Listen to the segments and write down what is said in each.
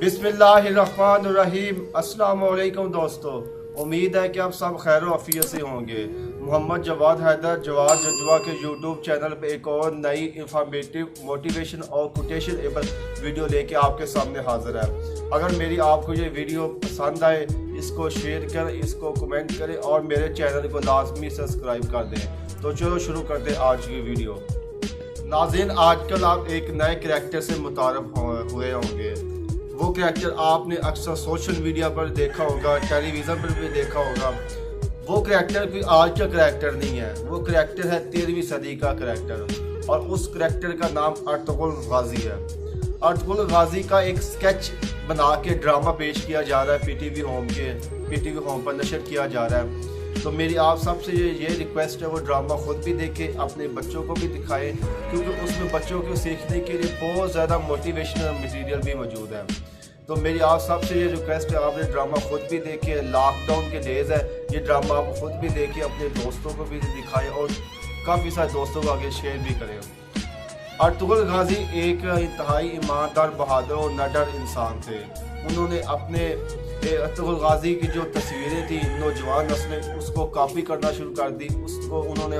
बिस्मिल्लाहिर्रहमानिर्रहीम। अस्सलाम वालेकुम दोस्तों, उम्मीद है कि आप सब खैर व आफियत से होंगे। मोहम्मद जवाद हैदर जवाद जज्बा के यूट्यूब चैनल पे एक और नई इंफॉर्मेटिव मोटिवेशन और कोटेशन एबल वीडियो लेके आपके सामने हाजिर है। अगर मेरी आपको ये वीडियो पसंद आए, इसको शेयर करें, इसको कमेंट करें और मेरे चैनल को लाजमी सब्सक्राइब कर दें। तो चलो शुरू करते हैं आज की वीडियो। नाज़रीन, आजकल आप एक नए करैक्टर से मुतारफ हुए होंगे। वो करैक्टर आपने अक्सर सोशल मीडिया पर देखा होगा, टेलीविज़न पर भी देखा होगा। वो करैक्टर कोई आज का करैक्टर नहीं है, वो करैक्टर है 13वीं सदी का करैक्टर, और उस करैक्टर का नाम अर्तुगरुल गाजी है। अर्तुगरुल गाजी का एक स्केच बना के ड्रामा पेश किया जा रहा है पीटीवी होम पर नशर किया जा रहा है। तो मेरी आप सबसे ये रिक्वेस्ट है, वो ड्रामा खुद भी देखें, अपने बच्चों को भी दिखाएं, क्योंकि उसमें बच्चों को सीखने के लिए बहुत ज़्यादा मोटिवेशनल मटेरियल भी मौजूद है। तो मेरी आप सबसे ये रिक्वेस्ट है, आपने ड्रामा खुद भी देखे। लॉकडाउन के डेज़ है, ये ड्रामा आप खुद भी देखें, अपने दोस्तों को भी दिखाएं और काफ़ी सारे दोस्तों को आगे शेयर भी करें। अर्तुगरुल गाजी एक इंतहाई ईमानदार, बहादुर और निडर इंसान थे। उन्होंने अपने अर्तुगरुल गाजी की जो तस्वीरें थी, नौजवान नस्ल ने उसको कॉपी करना शुरू कर दी, उसको उन्होंने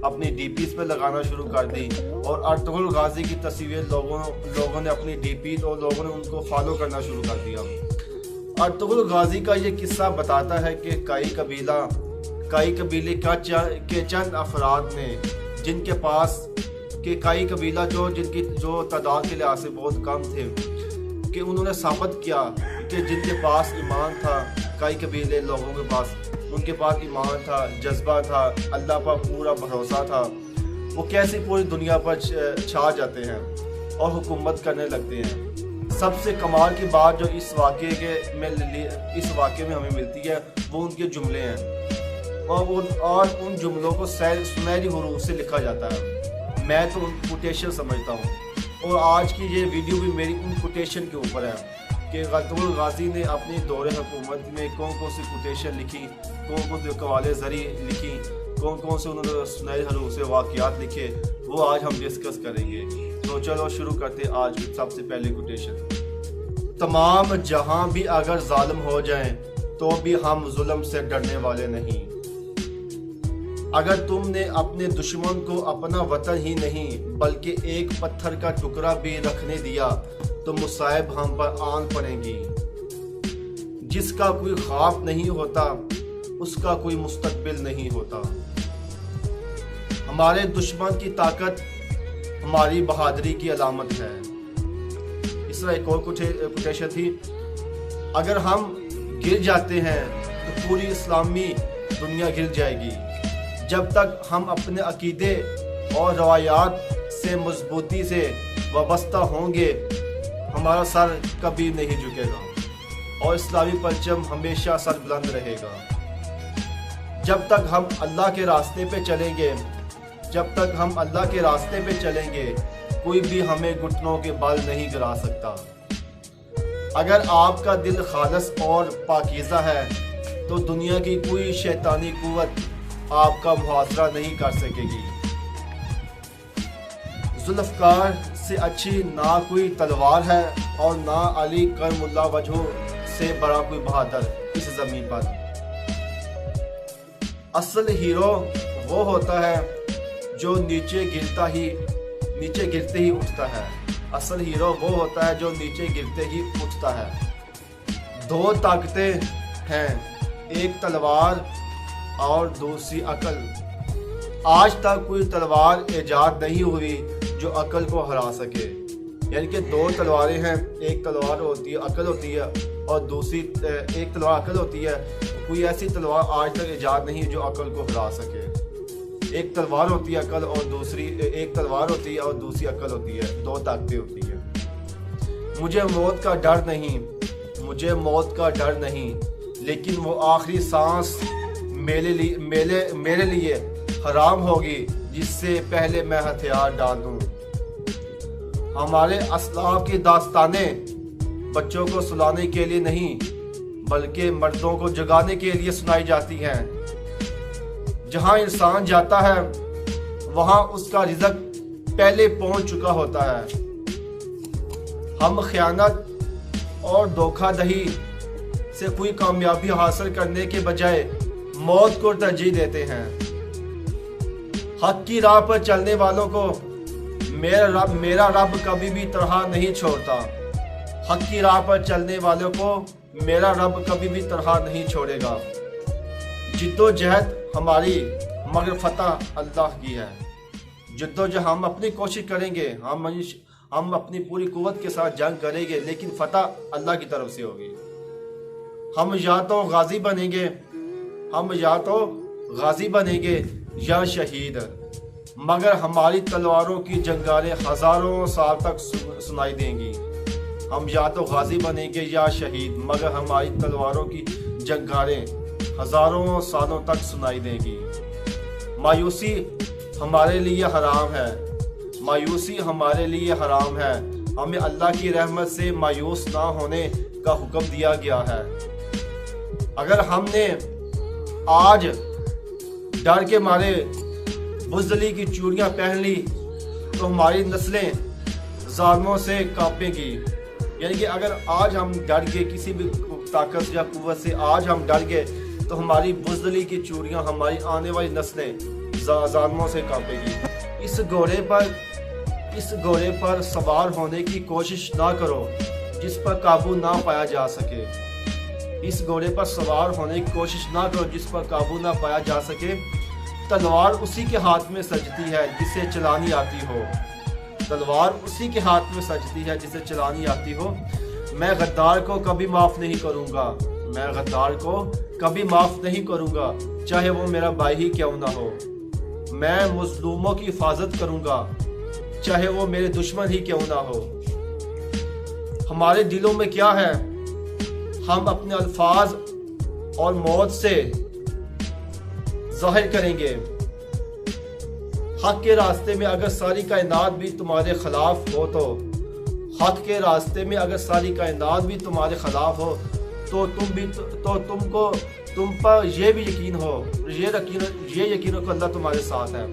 अपनी डीपीज़ पे लगाना शुरू कर दी, और अर्तुगरुल गाजी की तस्वीरें लोगों ने अपनी डीपी और लोगों ने उनको फॉलो करना शुरू कर दिया। अर्तुगरुल गाजी का ये किस्सा बताता है कि कई कबीले के चंद अफराद ने, जिनके पास के कई कबीला जिनकी तादाद के लिहाज से बहुत कम थे, कि उन्होंने साबित किया कि जिनके पास ईमान था, कई कबीले लोगों के पास, उनके पास ईमान था, जज्बा था, अल्लाह पर पूरा भरोसा था, वो कैसे पूरी दुनिया पर छा जाते हैं और हुकूमत करने लगते हैं। सबसे कमाल की बात जो इस वाक़े में हमें मिलती है, वो उनके जुमले हैं, और उन जुमलों को सुनहरी हरूफ से लिखा जाता है। मैं तो उन कोटेशन समझता हूँ, और आज की ये वीडियो भी मेरी उन कोटेशन के ऊपर है कि अर्तुगरुल गाजी ने अपने दौरे हुकूमत में कौन कौन सी कोटेशन लिखी, कौन कौन से कवाले ज़री लिखी, कौन कौन से उन्होंने सुनहरी हरूफ से वाक़यात लिखे, वो आज हम डिस्कस करेंगे। तो चलो शुरू करते आज की सबसे पहले कोटेशन। तमाम जहां भी अगर जालिम हो जाएं, तो भी हम जुल्म से डरने वाले नहीं। अगर तुमने अपने दुश्मन को अपना वतन ही नहीं बल्कि एक पत्थर का टुकड़ा भी रखने दिया, तो मुसाइब हम पर आन पड़ेंगी। जिसका कोई ख्वाब नहीं होता, उसका कोई मुस्तकबिल नहीं होता। हमारे दुश्मन की ताकत हमारी बहादुरी की अलामत है। इस तरह एक और कोटेशन थी, अगर हम गिर जाते हैं तो पूरी इस्लामी दुनिया गिर जाएगी। जब तक हम अपने अकीदे और रवायात से मजबूती से वाबस्ता होंगे, हमारा सर कभी नहीं झुकेगा और इस्लामी परचम हमेशा सर बुलंद रहेगा। जब तक हम अल्लाह के रास्ते पे चलेंगे, कोई भी हमें घुटनों के बल नहीं गिरा सकता। अगर आपका दिल खालिस और पाकीज़ा है, तो दुनिया की कोई शैतानी कुव्वत आपका मुहासरा नहीं कर सकेगी। जुल्फ़कार से अच्छी ना कोई तलवार है, और ना अली करमुल्ला वजह से बड़ा कोई बहादुर इस ज़मीन पर। असल हीरो वो होता है जो नीचे गिरते ही उठता है। असल हीरो वो होता है जो नीचे गिरते ही उठता है। दो ताकतें हैं, एक तलवार और दूसरी अकल। आज तक कोई तलवार ईजाद नहीं हुई जो अकल को हरा सके। यानी कि दो तलवारें हैं, एक तलवार होती है अकल होती है, और दूसरी एक तलवार अकल होती है। कोई ऐसी तलवार आज तक ईजाद नहीं है जो अकल को हरा सके। एक तलवार होती है अकल, और एक तलवार होती है और दूसरी अकल होती है। दो ताकतें होती है। मुझे मौत का डर नहीं, लेकिन वो आखिरी सांस मेरे लिए हराम होगी जिससे पहले मैं हथियार डाल दूं। हमारे असलाफ की दास्तानें बच्चों को सुलाने के लिए नहीं, बल्कि मर्दों को जगाने के लिए सुनाई जाती हैं। जहां इंसान जाता है, वहां उसका रिज़्क पहले पहुंच चुका होता है। हम खयानत اور دھوکہ دہی سے کوئی کامیابی حاصل کرنے کے بجائے موت کو ترجیح دیتے ہیں۔ حق کی راہ پر چلنے والوں کو میرا رب کبھی بھی تنہا نہیں چھوڑتا۔ حق کی راہ پر چلنے والوں کو میرا رب کبھی بھی تنہا نہیں چھوڑے گا۔ جدوجہد ہماری مگر فتح اللہ کی ہے۔ جدوجہد ہم اپنی کوشش کریں گے، ہم اپنی پوری قوت کے ساتھ جنگ کریں گے، لیکن فتح اللہ کی طرف سے ہوگی۔ ہم یا تو غازی بنیں گے یا شہید، مگر ہماری تلواروں کی جنگاریں ہزاروں سال تک سنائی دیں گی۔ ہم یا تو غازی بنیں گے یا شہید، مگر ہماری تلواروں کی جنگاریں ہزاروں سالوں تک سنائی دیں گی۔ مایوسی ہمارے لیے حرام ہے، مایوسی ہمارے لیے حرام ہے۔ ہمیں اللہ کی رحمت سے مایوس نہ ہونے کا حکم دیا گیا ہے۔ اگر ہم نے آج ڈر کے مارے بزدلی کی چوڑیاں پہن لی تو ہماری نسلیں ظالموں سے کانپیں گی۔ یعنی کہ اگر آج ہم ڈر گئے کسی بھی طاقت یا قوت سے، آج ہم ڈر گئے تو ہماری بزدلی کی چوڑیاں، ہماری آنے والی نسلیں ظالموں سے کانپیں گی۔ اس گھوڑے پر سوار ہونے کی کوشش نہ کرو جس پر قابو نہ پایا جا سکے۔ اس گھوڑے پر سوار ہونے کی کوشش نہ کرو جس پر قابو نہ پایا جا سکے۔ تلوار اسی کے ہاتھ میں سجتی ہے جسے چلانی آتی ہو۔ تلوار اسی کے ہاتھ میں سجتی ہے جسے چلانی آتی ہو۔ میں غدار کو کبھی معاف نہیں کروں گا، میں غدار کو کبھی معاف نہیں کروں گا، چاہے وہ میرا بھائی ہی کیوں نہ ہو۔ میں مظلوموں کی حفاظت کروں گا، چاہے وہ میرے دشمن ہی کیوں نہ ہو۔ ہمارے دلوں میں کیا ہے، ہم اپنے الفاظ اور موت سے ظاہر کریں گے۔ حق کے راستے میں اگر ساری کائنات بھی تمہارے خلاف ہو تو حق کے راستے میں اگر ساری کائنات بھی تمہارے خلاف ہو تو تم پر یہ بھی یقین ہو، یہ یقین ہو کہ اللہ تمہارے ساتھ ہے۔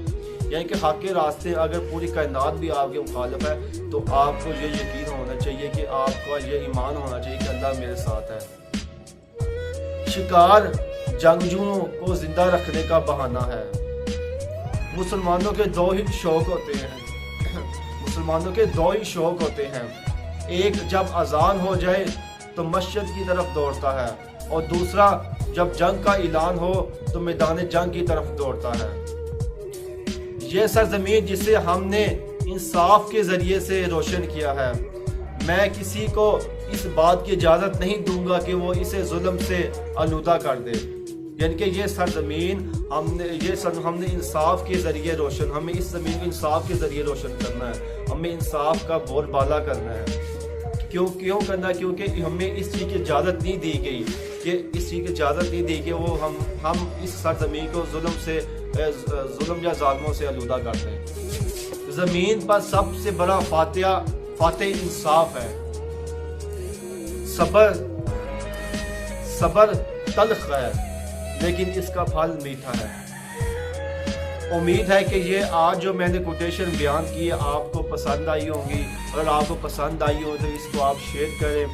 یعنی کہ حق کے راستے اگر پوری کائنات بھی آپ کے مخالف ہے تو آپ کو یہ یقین ہونا چاہیے کہ آپ کو یہ ایمان ہونا چاہیے کہ اللہ میرے ساتھ ہے۔ شکار جنگجوؤں کو زندہ رکھنے کا بہانہ ہے۔ مسلمانوں کے دو ہی شوق ہوتے ہیں، ایک جب اذان ہو جائے تو مسجد کی طرف دوڑتا ہے، اور دوسرا جب جنگ کا اعلان ہو تو میدان جنگ کی طرف دوڑتا ہے۔ یہ سرزمین جسے ہم نے انصاف کے ذریعے سے روشن کیا ہے، میں کسی کو اس بات کی اجازت نہیں دوں گا کہ وہ اسے ظلم سے آلودہ کر دے۔ یعنی کہ یہ سرزمین ہم نے انصاف کے ذریعے روشن، ہمیں اس زمین کو انصاف کے ذریعے روشن کرنا ہے، ہمیں انصاف کا بول بالا کرنا ہے۔ کیوں کرنا ہے؟ کیونکہ ہمیں اس چیز کی اجازت نہیں دی گئی کہ وہ ہم اس سرزمین کو ظلم یا ظالموں سے آلودہ کر دیں۔ زمین پر سب سے بڑا فاتح انصاف ہے۔ صبر تلخ ہے لیکن اس کا پھل میٹھا ہے۔ امید ہے کہ یہ آج جو میں نے کوٹیشن بیان کی ہے آپ کو پسند آئی ہوں گی۔ اگر آپ کو پسند آئی ہو تو اس کو آپ شیئر کریں۔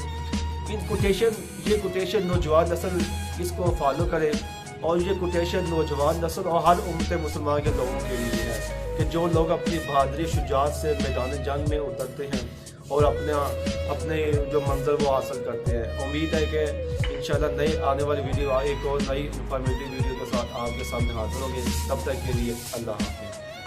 یہ کوٹیشن نوجوان نسل اس کو فالو کرے، اور یہ کوٹیشن نوجوان نسل اور ہر امت مسلمان کے لوگوں کے لیے ہے کہ جو لوگ اپنی بہادری شجاعت سے میدان جنگ میں اترتے ہیں اور اپنے جو منظر وہ حاصل کرتے ہیں۔ امید ہے کہ انشاءاللہ نئی آنے والی ویڈیو ایک اور نئی انفارمیٹیو ویڈیو کے ساتھ آپ کے سامنے حاضر ہوں گے۔ تب تک کے لیے اللہ حافظ۔